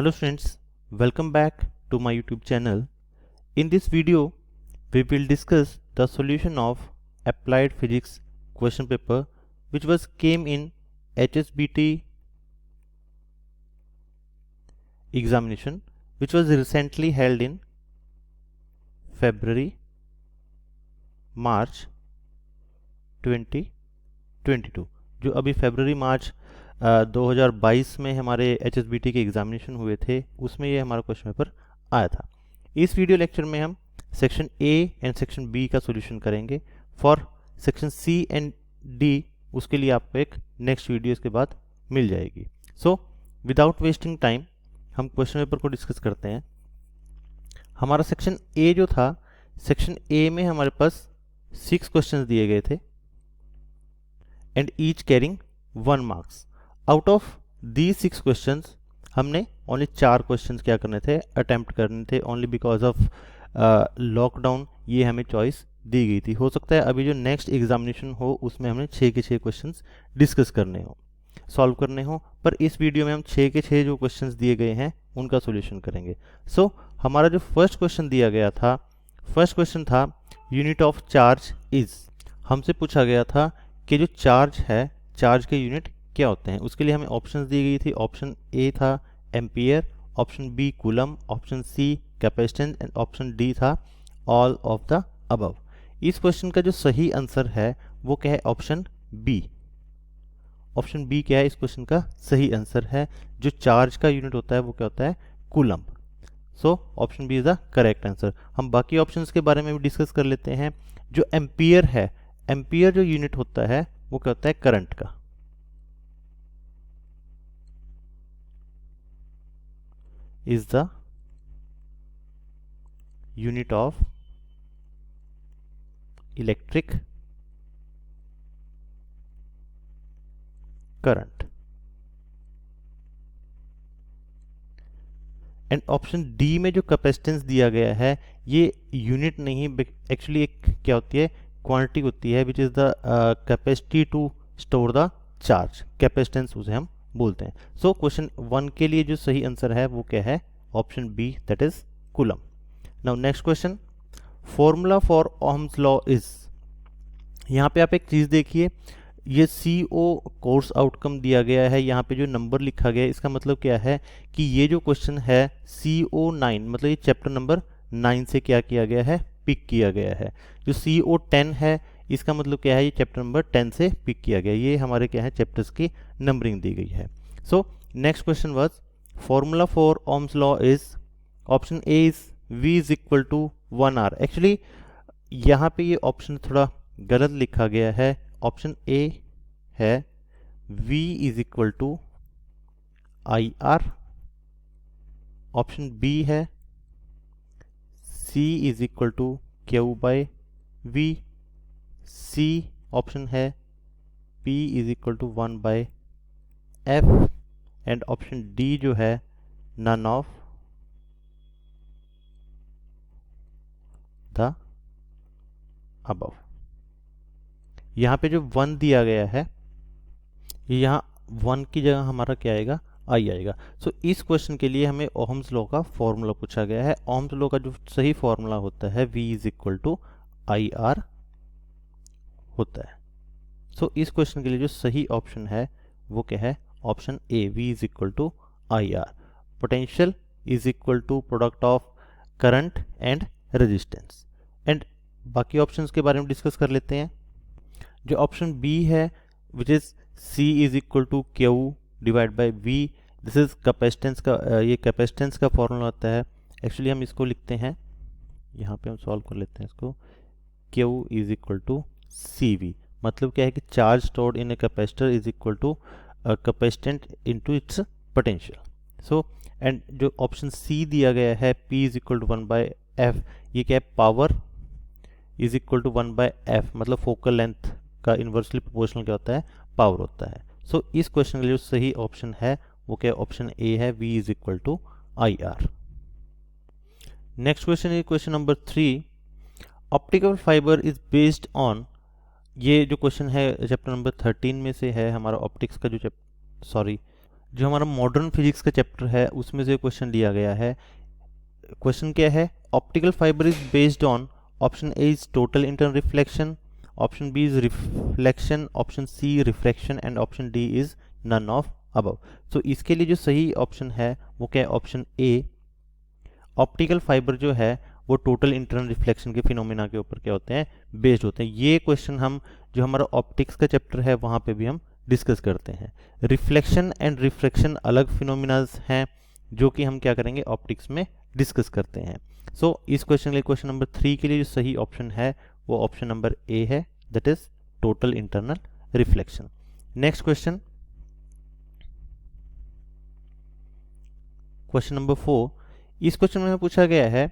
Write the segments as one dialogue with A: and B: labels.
A: Hello students, welcome back to my YouTube channel. In this video, we will discuss the solution of applied physics question paper which came in HSBT examination which was recently held in February March 2022। जो अभी फरवरी मार्च 2022 में हमारे HSBT के examination हुए थे उसमें ये हमारा क्वेश्चन पेपर आया था। इस वीडियो लेक्चर में हम section A and section B का सॉल्यूशन करेंगे। For section C and D उसके लिए आपको एक नेक्स्ट वीडियो इसके बाद मिल जाएगी। सो विदाउट वेस्टिंग टाइम हम क्वेश्चन पेपर को डिस्कस करते हैं। हमारा सेक्शन ए जो था, सेक्शन ए में हमारे पास 6 क्वेश्चंस दिए गए थे and each carrying 1 marks. Out of the 6 questions हमने ओनली 4 क्वेश्चंस क्या करने थे, अटेम्प्ट करने थे। ओनली बिकॉज ऑफ लॉकडाउन ये हमें चॉइस दी गई थी। हो सकता है अभी जो नेक्स्ट एग्जामिनेशन हो उसमें हमें 6 के 6 क्वेश्चंस डिस्कस करने हो, सॉल्व करने हो, पर इस वीडियो में हम 6 के 6 जो क्वेश्चंस दिए गए हैं उनका सॉल्यूशन करेंगे। सो हमारा जो फर्स्ट क्वेश्चन दिया गया था, फर्स्ट क्वेश्चन था यूनिट ऑफ चार्ज इज। हमसे पूछा गया था कि जो चार्ज है, चार्ज के यूनिट क्या होते हैं। उसके लिए हमें ऑप्शंस दी गई थी। ऑप्शन ए था ampere, option B coulomb, option C capacitance and option D था ऑल ऑफ द अबव। इस क्वेश्चन का जो सही आंसर है वो क्या है, ऑप्शन बी। ऑप्शन बी क्या है, इस क्वेश्चन का सही आंसर है। जो चार्ज का यूनिट होता है वो क्या होता है, coulomb. So option B is the correct answer. हम बाकी ऑप्शंस के बारे में भी डिस्कस कर लेते हैं। जो एम्पियर है, एम्पियर जो यूनिट होता है वो क्या होता है, करंट का। Is the unit of electric current. And option D में जो कैपेसिटेंस दिया गया है ये यूनिट नहीं, एक्चुअली एक क्या होती है, क्वांटिटी होती है, which is the capacity to store the charge. Capacitance उसे हम बोलते हैं। सो क्वेश्चन 1 के लिए जो सही आंसर है वो क्या है, option B, that is coulomb. Now next question, formula for Ohm's law is. यहाँ पे आप एक चीज देखिए, ये CO कोर्स आउटकम दिया गया है। यहाँ पे जो नंबर लिखा गया है इसका मतलब क्या है कि ये जो क्वेश्चन है CO9, मतलब ये चैप्टर नंबर 9 से क्या किया गया है, पिक किया गया है। जो CO10 है इसका मतलब क्या है, ये चैप्टर नंबर 10 से पिक किया गया। ये हमारे क्या है, चैप्टर्स की नंबरिंग दी गई है। So next question was formula for Ohm's law is, option A is V is equal to 1R। Actually यहाँ पे ये ऑप्शन थोड़ा गलत लिखा गया है। ऑप्शन ए है V is equal to IR, option B है C is equal to Q by V, C option है P is equal to 1 by F, and option D जो है नन ऑफ द अबव। यहाँ पे जो 1 दिया गया है, यहाँ 1 की जगह हमारा क्या आएगा, आई आएगा। सो इस क्वेश्चन के लिए हमें ओह्म्स लॉ का फॉर्मूला पूछा गया है। ओह्म्स लॉ का जो सही फॉर्मूला होता है V is equal to IR होता है। सो इस क्वेश्चन के लिए जो सही ऑप्शन है वो क्या है, option A, V is equal to IR। Potential is equal to product of current and resistance. And बाकी ऑप्शंस के बारे में डिस्कस कर लेते हैं। जो ऑप्शन बी है which is C is equal to Q divide by V, this is capacitance का, ये कैपेसिटेंस का फॉर्मूला होता है। एक्चुअली हम इसको लिखते हैं, यहाँ पे हम सॉल्व कर लेते हैं इसको, Q is equal to CV। मतलब क्या है कि charge stored in a capacitor is equal to capacitance into its potential. So and जो ऑप्शन सी दिया गया है P is equal to 1 by F, ये क्या है, power is equal to 1 by F, मतलब फोकल लेंथ का इन्वर्सली प्रोपोर्शनल क्या होता है, पावर होता है। सो इस क्वेश्चन के लिए जो सही ऑप्शन है वो क्या, ऑप्शन ए है, V is equal to IR। Next question is question number 3, optical fibre is based on. ये जो क्वेश्चन है चैप्टर नंबर 13 में से है हमारा ऑप्टिक्स का जो जो हमारा मॉडर्न फिजिक्स का चैप्टर है उसमें से क्वेश्चन लिया गया है। क्वेश्चन क्या है, optical fibre is based on, option A is total internal reflection, option B is reflection, option C refraction and option D is none of above. तो इसके लिए जो सही ऑप्शन है वो क्या है, ऑप्शन ए, ऑप्टिकल फाइबर जो है वो टोटल इंटरनल रिफ्लेक्शन के फिनोमिना के ऊपर क्या होते हैं, बेस्ड होते हैं। ये क्वेश्चन हम जो हमारा ऑप्टिक्स का चैप्टर है वहाँ पे भी हम डिस्कस करते हैं। रिफ्लेक्शन एंड रिफ्रैक्शन अलग फिनोमिनाज हैं जो कि हम क्या करेंगे, ऑप्टिक्स में डिस्कस करते हैं। सो इस क्वेश्चन के लिए, क्वेश्चन नंबर 3 के लिए जो सही ऑप्शन है वो ऑप्शन नंबर ए है, that is total internal reflection. Next question, question number 4। इस क्वेश्चन में पूछा गया है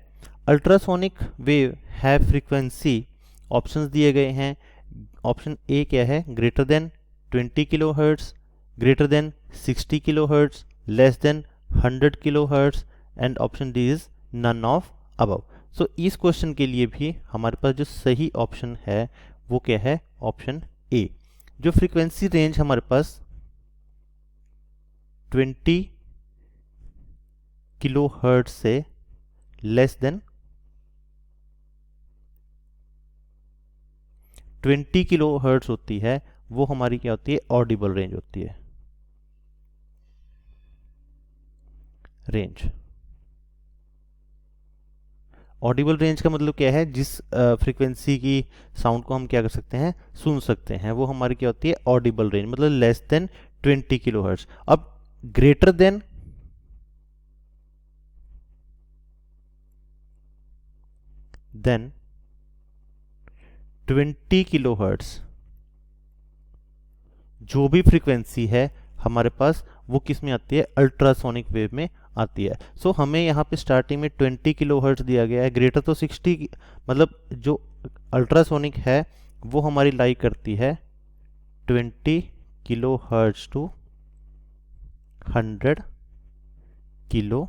A: ultrasonic wave have frequency, options दिए गए हैं। ऑप्शन ए क्या है, greater than 20 kilo hertz, greater than 60 kilo hertz, less than 100 kilo hertz and option D is none of above. So इस क्वेश्चन के लिए भी हमारे पास जो सही ऑप्शन है वो क्या है, ऑप्शन ए। जो फ्रीक्वेंसी रेंज हमारे पास 20 किलो हर्ट्ज से लेस देन 20 किलो हर्ट्ज होती है वो हमारी क्या होती है, ऑडिबल रेंज होती है। रेंज, ऑडिबल रेंज का मतलब क्या है, जिस फ्रीक्वेंसी की साउंड को हम क्या कर सकते हैं, सुन सकते हैं, वो हमारी क्या होती है, ऑडिबल रेंज, मतलब लेस देन 20 किलो हर्ट्ज। अब greater than than 20 kilo hertz जो भी फ्रीक्वेंसी है हमारे पास वो किस में आती है, अल्ट्रासोनिक वेव में आती है। सो हमें यहाँ पे स्टार्टिंग में 20 किलो हर्ट्ज दिया गया है, ग्रेटर तो 60, मतलब जो अल्ट्रासोनिक है वो हमारी लाई करती है 20 kilo hertz to 100 kilo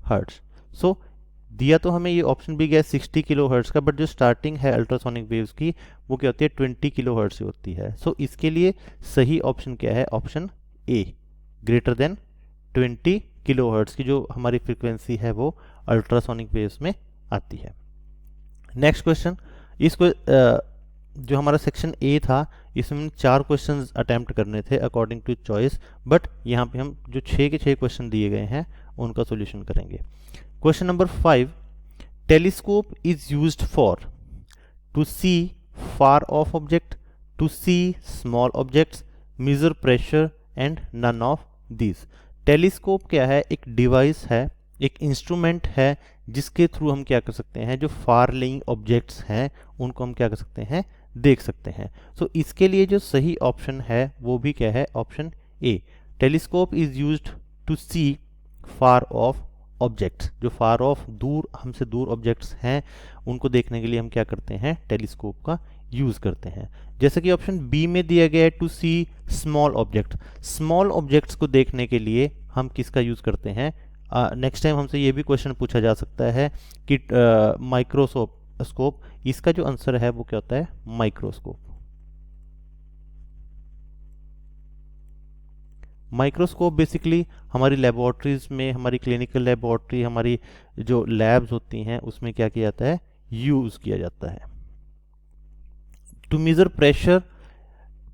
A: hertz. So दिया तो हमें ये ऑप्शन भी गया 60 किलो हर्ट्ज का, बट जो स्टार्टिंग है अल्ट्रासोनिक वेव्स की वो क्या होती है, 20 किलो हर्ट्ज से होती है। सो इसके लिए सही ऑप्शन क्या है, ऑप्शन ए, ग्रेटर देन 20 किलो हर्ट्ज की जो हमारी फ्रीक्वेंसी है वो अल्ट्रासोनिक वेव्स में आती है। नेक्स्ट क्वेश्चन, इसको जो हमारा सेक्शन ए था इसमें 4 क्वेश्चंस अटेम्प्ट करने थे अकॉर्डिंग टू चॉइस, बट यहाँ पे हम जो 6 के 6 क्वेश्चन दिए गए हैं उनका सॉल्यूशन करेंगे। Question number 5. Telescope is used for to see far off object, to see small objects, measure pressure and none of these. Telescope क्या है, एक डिवाइस है, एक इंस्ट्रूमेंट है जिसके थ्रू हम क्या कर सकते हैं, जो फार लेइंग ऑब्जेक्ट्स हैं उनको हम क्या कर सकते हैं, देख सकते हैं। सो इसके लिए जो सही ऑप्शन है वो भी क्या है, option A. Telescope is used to see far off objects, जो फार ऑफ दूर, हमसे दूर ऑब्जेक्ट्स हैं उनको देखने के लिए हम क्या करते हैं, टेलीस्कोप का यूज करते हैं। जैसे कि ऑप्शन बी में दिया गया है to see small object, small objects को देखने के लिए हम किसका यूज करते हैं। नेक्स्ट टाइम हमसे ये भी क्वेश्चन पूछा जा सकता है कि माइक्रोस्कोप, इसका जो आंसर है वो क्या होता है, माइक्रोस्कोप। माइक्रोस्कोप बेसिकली हमारी लेबोरेटरीज में, हमारी क्लिनिकल लेबोरेटरी, हमारी जो लैब्स होती हैं उसमें क्या किया जाता है, यूज किया जाता है। टू मेजर प्रेशर,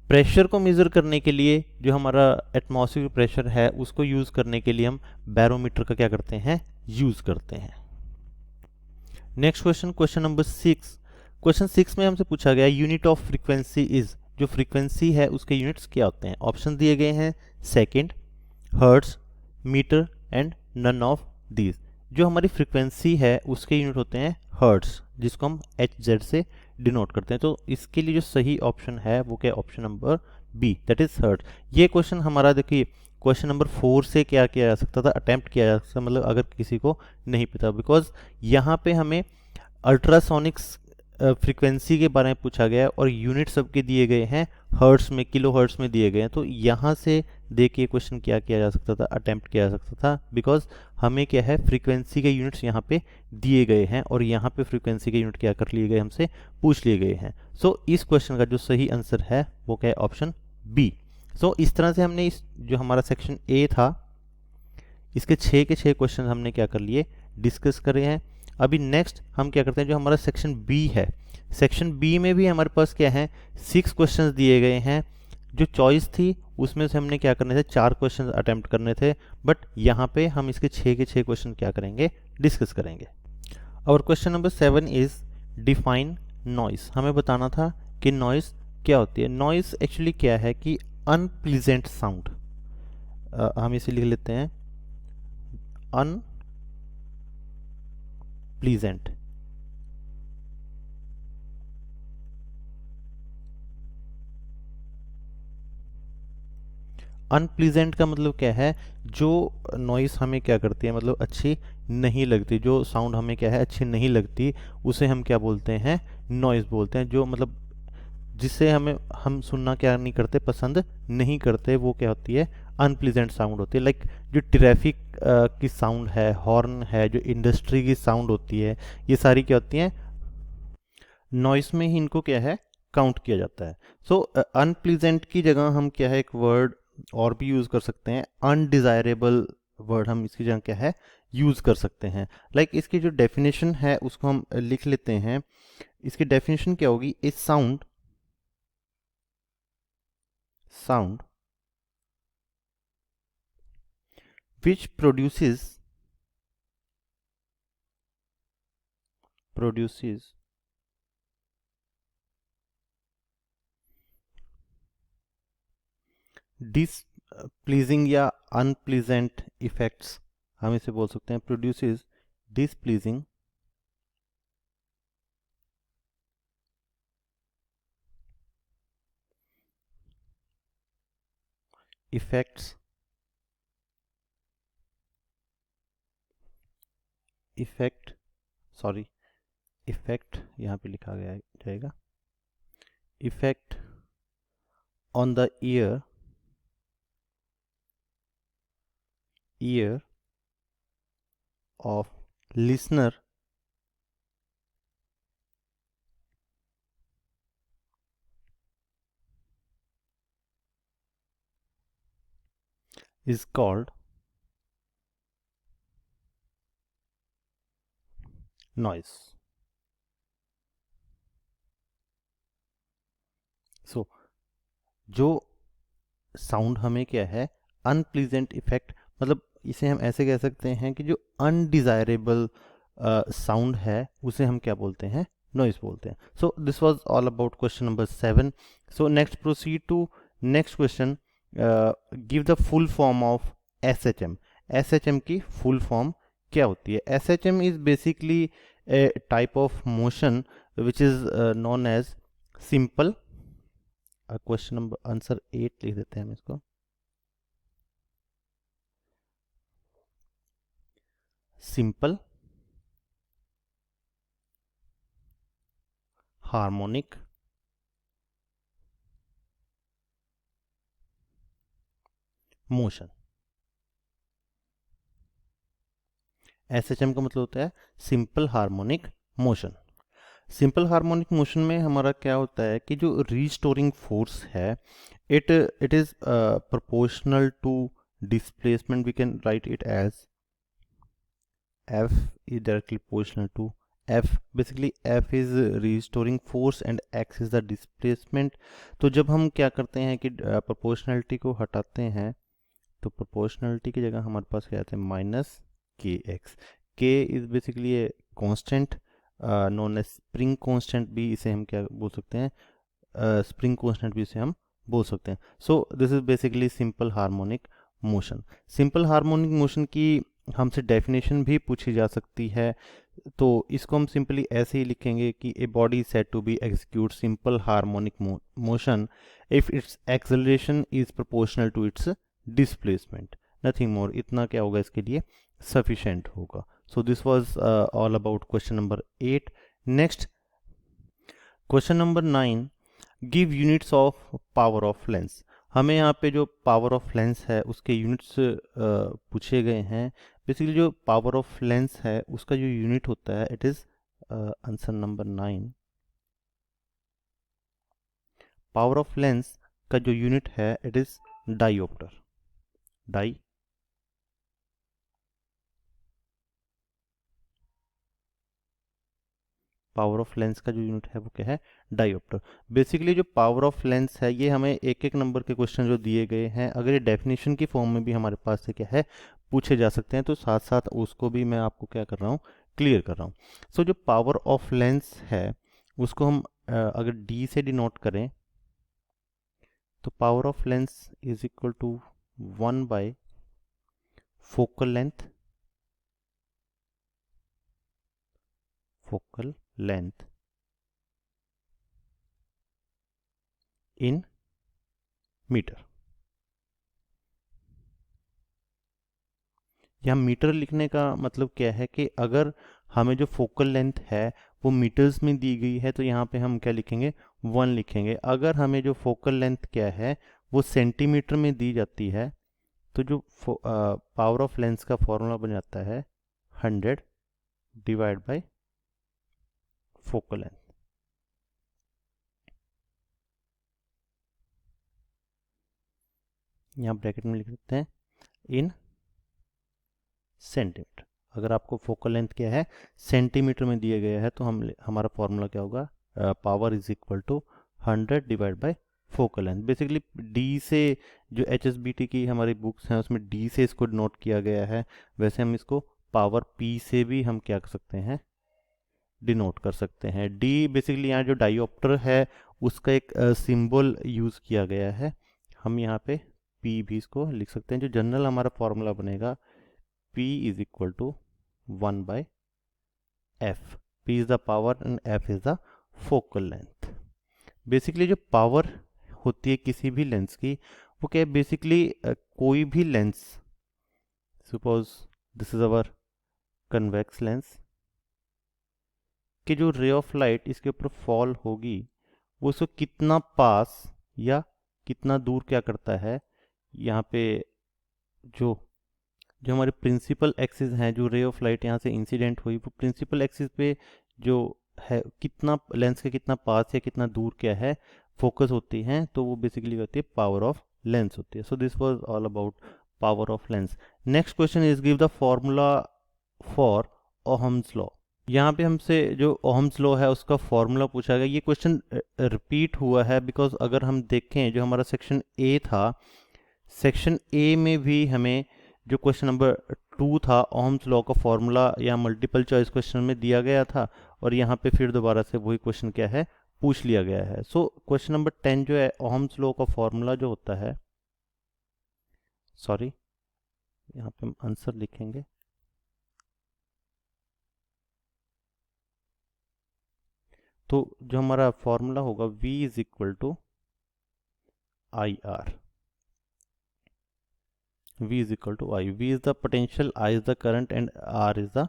A: प्रेशर को मेजर करने के लिए जो हमारा एटमॉस्फेयर प्रेशर है उसको यूज करने के लिए हम बैरोमीटर का क्या करते हैं, यूज करते हैं। Next question, question number 6। Question 6 में हमसे पूछा गया यूनिट ऑफ फ्रीक्वेंसी इज, जो फ्रीक्वेंसी है उसके यूनिट्स क्या होते हैं। ऑप्शन दिए गए हैं second, hertz, metre and none of these. जो हमारी फ्रीक्वेंसी है उसके यूनिट होते हैं हर्ट्ज, जिसको हम HZ से डिनोट करते हैं। तो इसके लिए जो सही ऑप्शन है वो क्या, option number B, that is hertz. ये क्वेश्चन हमारा देखिए क्वेश्चन नंबर 4 से क्या किया जा सकता था, अटेम्प्ट किया जा सकता, मतलब अगर किसी को नहीं पता, बिकॉज यहाँ पे हमें अल्ट्रासोनिक्स फ्रीक्वेंसी के बारे में पूछा गया है और यूनिट सबके दिए गए हैं हर्ट्स में, किलो हर्ट्स में दिए गए हैं। तो यहाँ से देखिए क्वेश्चन क्या किया जा सकता था, अटेम्प्ट किया जा सकता था, बिकॉज हमें क्या है, फ्रीक्वेंसी के यूनिट्स यहाँ पे दिए गए हैं और यहाँ पे फ्रीक्वेंसी के यूनिट क्या कर लिए गए, हमसे पूछ लिए गए हैं। सो इस क्वेश्चन का जो सही आंसर है वो क्या है, ऑप्शन बी, सो इस तरह से हमने इस जो हमारा सेक्शन ए था इसके 6 के 6 क्वेश्चन हमने क्या कर लिए, डिस्कस करे हैं। अभी नेक्स्ट हम क्या करते हैं, जो हमारा सेक्शन बी है, सेक्शन बी में भी हमारे पास क्या है, 6 क्वेश्चंस दिए गए हैं। जो चॉइस थी उसमें से हमने क्या करने थे, 4 क्वेश्चन अटेम्प्ट करने थे, बट यहाँ पे हम इसके 6 के 6 क्वेश्चन क्या करेंगे, डिस्कस करेंगे। और question number 7 is define noise. हमें बताना था कि नॉइस क्या होती है। नॉइस एक्चुअली क्या है कि अनप्लीजेंट साउंड, हम इसे लिख लेते हैं अनप्लीजेंट। अनप्लीजेंट का मतलब क्या है, जो नॉइस हमें क्या करती है, मतलब अच्छी नहीं लगती, जो साउंड हमें क्या है अच्छी नहीं लगती, उसे हम क्या बोलते हैं, नॉइस बोलते हैं। जो मतलब जिससे हम सुनना क्या नहीं करते, पसंद नहीं करते, वो क्या होती है, अनप्लीजेंट साउंड होती है। लाइक जो ट्रैफिक की साउंड है, हॉर्न है, जो इंडस्ट्री की साउंड होती है, ये सारी क्या होती हैं, नॉइस में ही इनको क्या है, काउंट किया जाता है। सो अनप्लीजेंट की जगह हम क्या है, एक वर्ड और भी यूज कर सकते हैं, अनडिजायरेबल वर्ड हम इसकी जगह क्या है, यूज कर सकते हैं। लाइक इसकी जो डेफिनेशन है उसको हम लिख लेते हैं। इसकी डेफिनेशन क्या होगी, ए साउंड which produces displeasing या unpleasant effects, हम इसे बोल सकते हैं produces displeasing effects effect sorry effect यहाँ पे लिखा गया जाएगा, effect on the year of listener is called noise. So जो साउंड हमें क्या है, अनप्लीजेंट इफेक्ट, मतलब इसे हम ऐसे कह सकते हैं कि जो अनडिजायरेबल साउंड है उसे हम क्या बोलते हैं, नॉइस बोलते हैं। So this was all about question number 7। So next proceed to next question, give the full form of SHM. SHM की फुल फॉर्म क्या होती है? SHM is basically a type of motion which is known as simple, question number answer 8 लिख देते हैं हम इसको, simple harmonic motion. SHM का मतलब होता है simple harmonic motion. Simple harmonic motion में हमारा क्या होता है कि जो रीस्टोरिंग फोर्स है, it is proportional to displacement. We can write it as F is directly proportional to F. Basically F is restoring force and X is the displacement. तो जब हम क्या करते हैं कि प्रोपोर्शनलिटी को हटाते हैं, तो प्रोपोर्शनलिटी की जगह हमारे पास क्या आता है, minus k x. K is basically a constant known as spring constant, भी इसे हम क्या बोल सकते हैं, स्प्रिंग कॉन्स्टेंट भी इसे हम बोल सकते हैं। So this is basically simple harmonic motion. Simple harmonic motion की हमसे डेफिनेशन भी पूछी जा सकती है, तो इसको हम सिंपली ऐसे ही लिखेंगे कि a body is said to be execute simple harmonic motion if its acceleration is proportional to its displacement, nothing more. इतना क्या होगा इसके लिए सफिशेंट होगा। So this was all about question number 8। Next question number 9, give units of power of lens. हमें यहाँ पे जो पावर ऑफ लेंस है उसके यूनिट्स पूछे गए हैं। बेसिकली जो पावर ऑफ लेंस है उसका जो यूनिट होता है, it is answer number 9, power of lens का जो यूनिट है इट इज डाईऑप्टर। डाई पावर ऑफ लेंस का जो यूनिट है वो क्या है, डाईऑप्टर। बेसिकली जो पावर ऑफ लेंस है ये हमें एक एक नंबर के क्वेश्चन जो दिए गए हैं अगर ये डेफिनेशन की फॉर्म में भी हमारे पास से क्या है पूछे जा सकते हैं, तो साथ साथ उसको भी मैं आपको क्या कर रहा हूँ, क्लियर कर रहा हूँ। सो जो पावर ऑफ लेंस है उसको हम अगर डी से डिनोट करें तो power of lens is equal to 1 by focal length, focal length in metre. यहाँ मीटर लिखने का मतलब क्या है कि अगर हमें जो फोकल लेंथ है वो मीटर्स में दी गई है तो यहाँ पे हम क्या लिखेंगे, 1 लिखेंगे। अगर हमें जो फोकल लेंथ क्या है वो सेंटीमीटर में दी जाती है तो जो पावर ऑफ लेंस का फॉर्मूला बन जाता है 100 डिवाइड बाय फोकल लेंथ। यहाँ ब्रैकेट में लिख सकते हैं इन सेंटीमीटर। अगर आपको फोकल लेंथ क्या है सेंटीमीटर में दिया गया है तो हमारा फॉर्मूला क्या होगा, power is equal to 100 divide by focal length. Basically D से जो HSBT की हमारी बुक्स हैं उसमें डी से इसको नोट किया गया है, वैसे हम इसको पावर पी से भी हम क्या कर सकते हैं, डिनोट कर सकते हैं। डी बेसिकली यहाँ जो डाईऑप्टर है उसका एक सिंबल यूज़ किया गया है, हम यहाँ पे पी भी इसको लिख सकते हैं। जो जनरल हमारा फॉर्मूला बनेगा P is equal to 1 by F. P is the power and F is the focal length. Basically जो पावर होती है किसी भी लेंस की वो क्या है, बेसिकली कोई भी lens, suppose this is our convex lens, कि जो रे ऑफ लाइट इसके ऊपर फॉल होगी वो उसको कितना पास या कितना दूर क्या करता है, यहाँ पे जो जो हमारे प्रिंसिपल एक्सिस हैं, जो रे ऑफ लाइट यहाँ से इंसिडेंट हुई वो प्रिंसिपल एक्सिस पे जो है कितना लेंस के कितना पास या कितना दूर क्या है फोकस होती हैं, तो वो बेसिकली होती है पावर ऑफ लेंस होती है। So this was all about power of lens. Next question is give the formula for Ohm's law. यहाँ पे हमसे जो ओहम्स लॉ है उसका फॉर्मूला पूछा गया। ये क्वेश्चन रिपीट हुआ है बिकॉज अगर हम देखें जो हमारा सेक्शन ए था, सेक्शन ए में भी हमें जो क्वेश्चन नंबर 2 था ओहम्स लॉ का फॉर्मूला या मल्टीपल चॉइस क्वेश्चन में दिया गया था और यहाँ पे फिर दोबारा से वही क्वेश्चन क्या है पूछ लिया गया है। सो क्वेश्चन नंबर 10 जो है ओहम्स लॉ का फॉर्मूला जो होता है, सॉरी यहाँ पे हम आंसर लिखेंगे, तो जो हमारा फॉर्मूला होगा V is equal to IR। V is equal to I. V is the potential, I is the current and R is the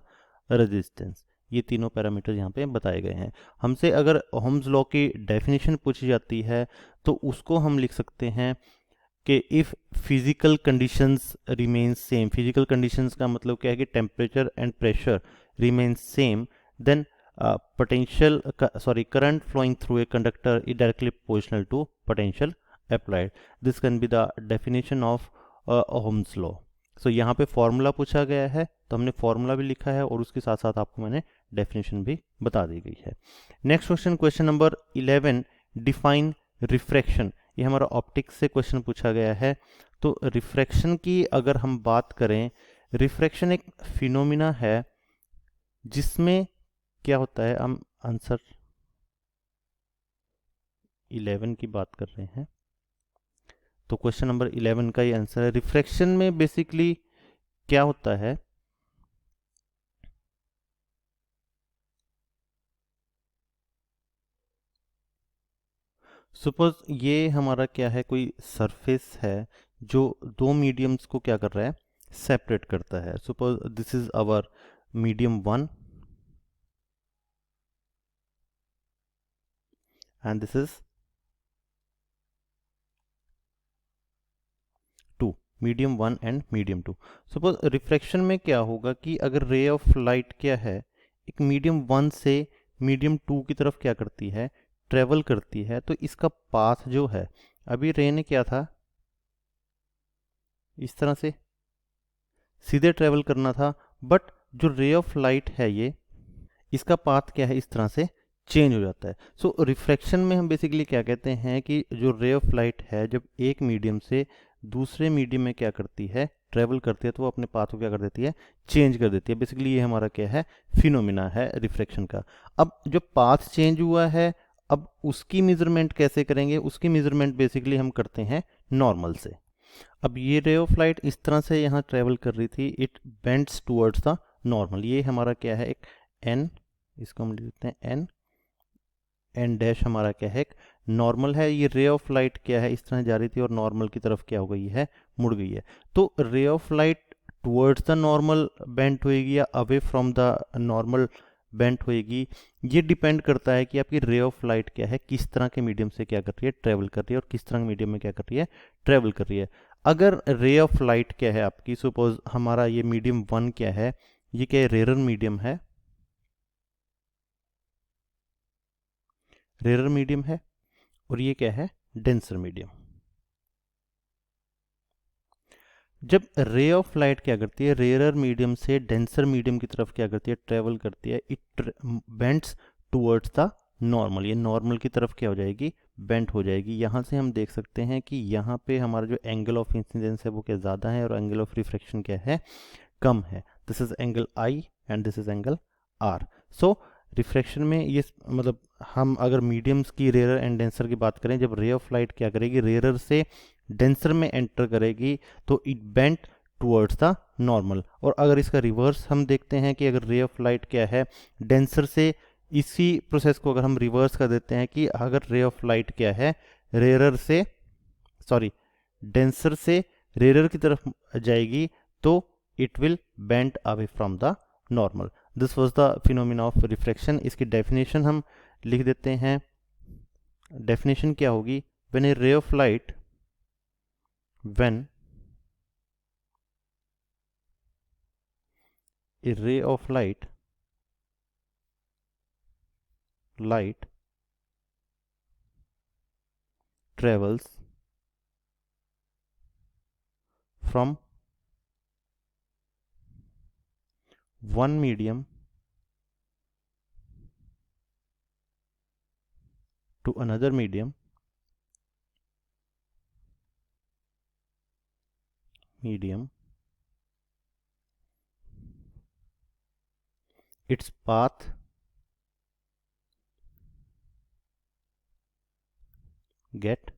A: resistance। ये तीनों पैरामीटर यहाँ पे बताए गए हैं। हमसे अगर ओहम्स लॉ की डेफिनेशन पूछी जाती है तो उसको हम लिख सकते हैं कि if physical conditions remain same. Physical conditions का मतलब क्या है कि temperature and pressure remain same, then potential sorry current flowing through a conductor is directly proportional to potential applied. This can be the definition of Ohm's law. So यहाँ पे formula पूछा गया है तो हमने फॉर्मूला भी लिखा है और उसके साथ साथ आपको मैंने डेफिनेशन भी बता दी गई है। Next question, question number 11, define refraction. ये हमारा ऑप्टिक्स से क्वेश्चन पूछा गया है। तो रिफ्रैक्शन की अगर हम बात करें, रिफ्रैक्शन एक फिनोमिना है जिसमें क्या होता है, हम आंसर 11 की बात कर रहे हैं तो क्वेश्चन नंबर 11 का ये आंसर है। रिफ्रैक्शन में बेसिकली क्या होता है, सपोज ये हमारा क्या है, कोई सरफेस है जो दो मीडियम्स को क्या कर रहा है, सेपरेट करता है। Suppose this is our medium 1 and this is 2, medium 1 and medium 2। Suppose refraction में क्या होगा कि अगर रे ऑफ लाइट क्या है एक मीडियम 1 से मीडियम 2 की तरफ क्या करती है, ट्रेवल करती है, तो इसका पाथ जो है अभी रे ने क्या था, इस तरह से सीधे ट्रेवल करना था, बट जो रे ऑफ लाइट है ये, इसका पाथ क्या है, इस तरह से चेंज हो जाता है। सो रिफ्रैक्शन में हम बेसिकली क्या कहते हैं कि जो रे ऑफ लाइट है जब एक मीडियम से दूसरे मीडियम में क्या करती है, ट्रेवल करती है, तो वो अपने पाथ को क्या कर देती है, चेंज कर देती है। बेसिकली ये हमारा क्या है, फिनोमिना है रिफ्रैक्शन का। अब जो पाथ चेंज हुआ है, अब उसकी मेजरमेंट कैसे करेंगे, उसकी मेजरमेंट बेसिकली हम करते हैं नॉर्मल से। अब ये रे ऑफ लाइट इस तरह से यहाँ ट्रेवल कर रही थी, it bends towards the normal. ये हमारा क्या है, एक एन, इसको हम लिख देते हैं एन, एन डैश हमारा क्या है, एक नॉर्मल है। ये रे ऑफ लाइट क्या है, इस तरह जा रही थी और नॉर्मल की तरफ क्या हो गई है, मुड़ गई है। तो ray of light towards the normal bent होएगी या away from the normal bent होएगी, ये डिपेंड करता है कि आपकी रे ऑफ लाइट क्या है, किस तरह के मीडियम से क्या कर रही है, ट्रेवल कर रही है, और किस तरह के मीडियम में क्या कर रही है, ट्रेवल कर रही है। अगर रे ऑफ लाइट क्या है आपकी, सपोज हमारा ये मीडियम वन क्या है, ये क्या है, रेयर मीडियम है, रेयर मीडियम है, और ये क्या है, डेंसर मीडियम। जब रे ऑफ लाइट क्या करती है, रेयर मीडियम से डेंसर मीडियम की तरफ क्या करती है, ट्रेवल करती है, it bends towards the normal. ये नॉर्मल की तरफ क्या हो जाएगी, बेंट हो जाएगी। यहाँ से हम देख सकते हैं कि यहाँ पे हमारा जो एंगल ऑफ इंसिडेंस है वो क्या ज़्यादा है, और एंगल ऑफ रिफ्रैक्शन क्या है, कम है। This is angle I and this is angle R. So refraction में ये मतलब हम अगर मीडियम्स की रेयर एंड डेंसर की बात करें, जब रे ऑफ लाइट क्या करेगी, रेयर से डेंसर में एंटर करेगी, तो it bent towards the normal. और अगर इसका रिवर्स हम देखते हैं कि अगर रे ऑफ लाइट क्या है, डेंसर से, इसी प्रोसेस को अगर हम रिवर्स कर देते हैं कि अगर रे ऑफ लाइट क्या है, रेयर से, सॉरी, डेंसर से रेयर की तरफ जाएगी, तो it will bend away from the normal. This was the phenomena of refraction. इसकी definition हम लिख देते हैं। definition क्या होगी, when a ray of light, when a ray of light travels from one medium to another medium, its path get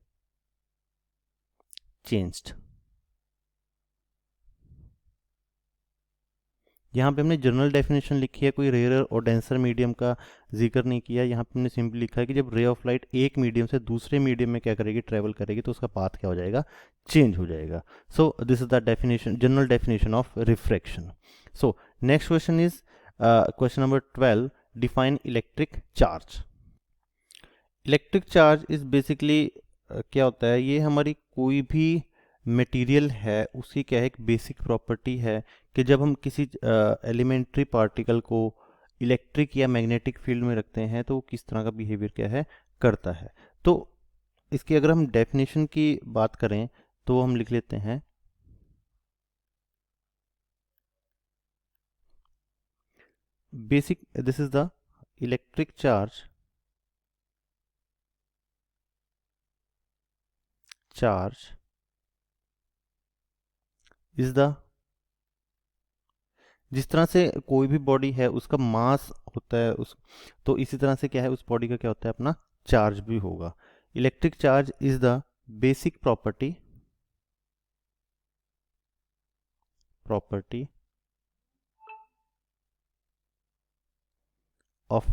A: changed. यहाँ पे हमने जनरल डेफिनेशन लिखी है, कोई रेयर और डेंसर मीडियम का जिक्र नहीं किया। यहाँ पे हमने सिंपली लिखा है कि जब रे ऑफ लाइट एक मीडियम से दूसरे मीडियम में क्या करेगी, ट्रेवल करेगी, तो उसका पाथ क्या हो जाएगा, चेंज हो जाएगा। So this is the definition, general definition of refraction. So next question is question number 12, define electric charge. Electric charge is basically क्या होता है, ये हमारी कोई भी मटेरियल है उसकी क्या है, एक बेसिक प्रॉपर्टी है कि जब हम किसी एलिमेंट्री पार्टिकल को इलेक्ट्रिक या मैग्नेटिक फील्ड में रखते हैं तो वो किस तरह का बिहेवियर क्या है, करता है। तो इसकी अगर हम डेफिनेशन की बात करें तो हम लिख लेते हैं, basic, this is the electric charge is the, जिस तरह से कोई भी बॉडी है उसका मास होता है उस, तो इसी तरह से क्या है, उस बॉडी का क्या होता है, अपना चार्ज भी होगा। Electric charge is the basic property of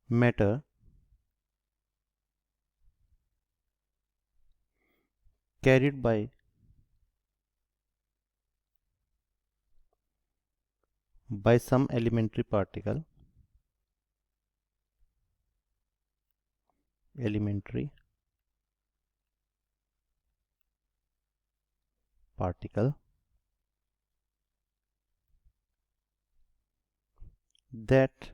A: matter carried by some elementary particle that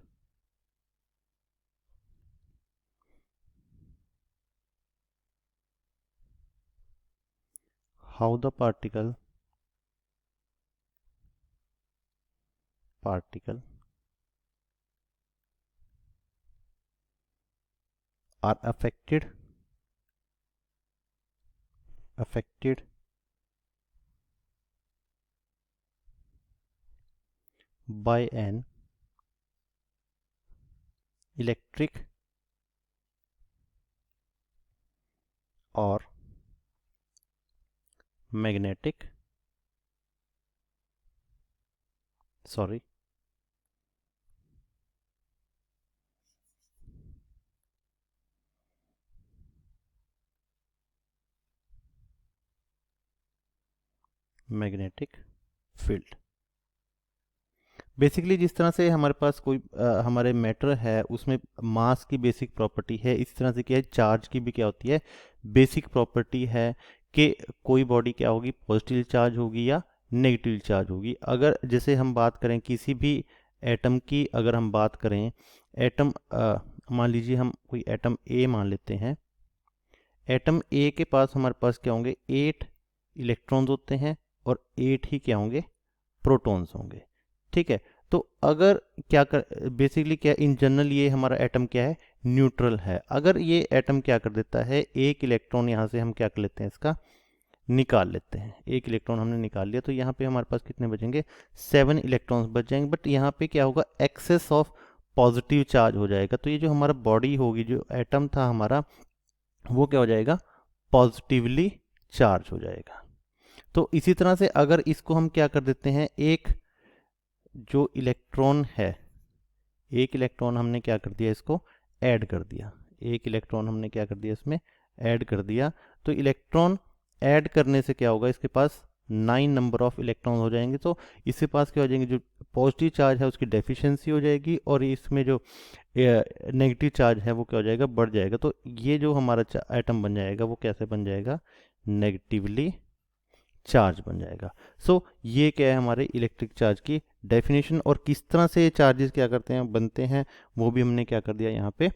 A: how the particle are affected by an electric or magnetic magnetic field. Basically जिस तरह से हमारे पास कोई हमारे मैटर है उसमें मास की बेसिक प्रॉपर्टी है, इस तरह से क्या है चार्ज की भी क्या होती है बेसिक प्रॉपर्टी है कि कोई बॉडी क्या होगी पॉजिटिव चार्ज होगी या नेगेटिव चार्ज होगी। अगर जैसे हम बात करें किसी भी एटम की, अगर हम बात करें एटम मान लीजिए हम कोई एटम ए मान लेते हैं, एटम ए के पास हमारे पास क्या होंगे 8 इलेक्ट्रॉन्स होते हैं और 8 ही क्या होंगे प्रोटॉन्स होंगे। ठीक है, तो अगर क्या कर बेसिकली क्या इन जनरल ये हमारा एटम क्या है न्यूट्रल है। अगर ये एटम क्या कर देता है एक इलेक्ट्रॉन यहाँ से हम क्या कर लेते हैं इसका निकाल लेते हैं, एक इलेक्ट्रॉन हमने निकाल लिया तो यहाँ पे हमारे पास कितने बचेंगे 7 इलेक्ट्रॉन्स बच जाएंगे। बट यहाँ पे क्या होगा एक्सेस ऑफ पॉजिटिव चार्ज हो जाएगा, तो ये जो हमारा बॉडी होगी जो एटम था हमारा वो क्या हो जाएगा पॉजिटिवली चार्ज हो जाएगा। तो इसी तरह से अगर इसको हम क्या कर देते हैं एक जो इलेक्ट्रॉन है एक इलेक्ट्रॉन हमने क्या कर दिया इसको ऐड कर दिया, एक इलेक्ट्रॉन हमने क्या कर दिया इसमें ऐड कर दिया, तो इलेक्ट्रॉन ऐड करने से क्या होगा इसके पास 9 नंबर ऑफ इलेक्ट्रॉन हो जाएंगे। तो इसके पास क्या हो जाएंगे जो पॉजिटिव चार्ज है उसकी डेफिशिएंसी हो जाएगी और इसमें जो नेगेटिव चार्ज है वो क्या हो जाएगा बढ़ जाएगा। तो ये जो हमारा एटम बन जाएगा वो कैसे बन जाएगा नेगेटिवली चार्ज बन जाएगा। सो ये क्या है हमारे इलेक्ट्रिक चार्ज की डेफिनेशन, और किस तरह से ये चार्जेस क्या करते हैं बनते हैं वो भी हमने क्या कर दिया यहाँ पे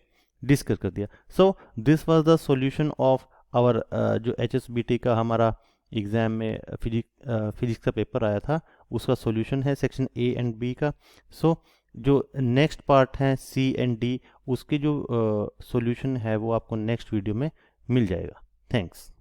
A: डिस्कस कर दिया। So this was the solution of our जो HSBT का हमारा एग्जाम में फिजिक्स का पेपर आया था उसका सॉल्यूशन है सेक्शन A एंड B का। सो जो नेक्स्ट पार्ट है C एंड D उसके जो सॉल्यूशन है वो आपको नेक्स्ट वीडियो में मिल जाएगा। थैंक्स।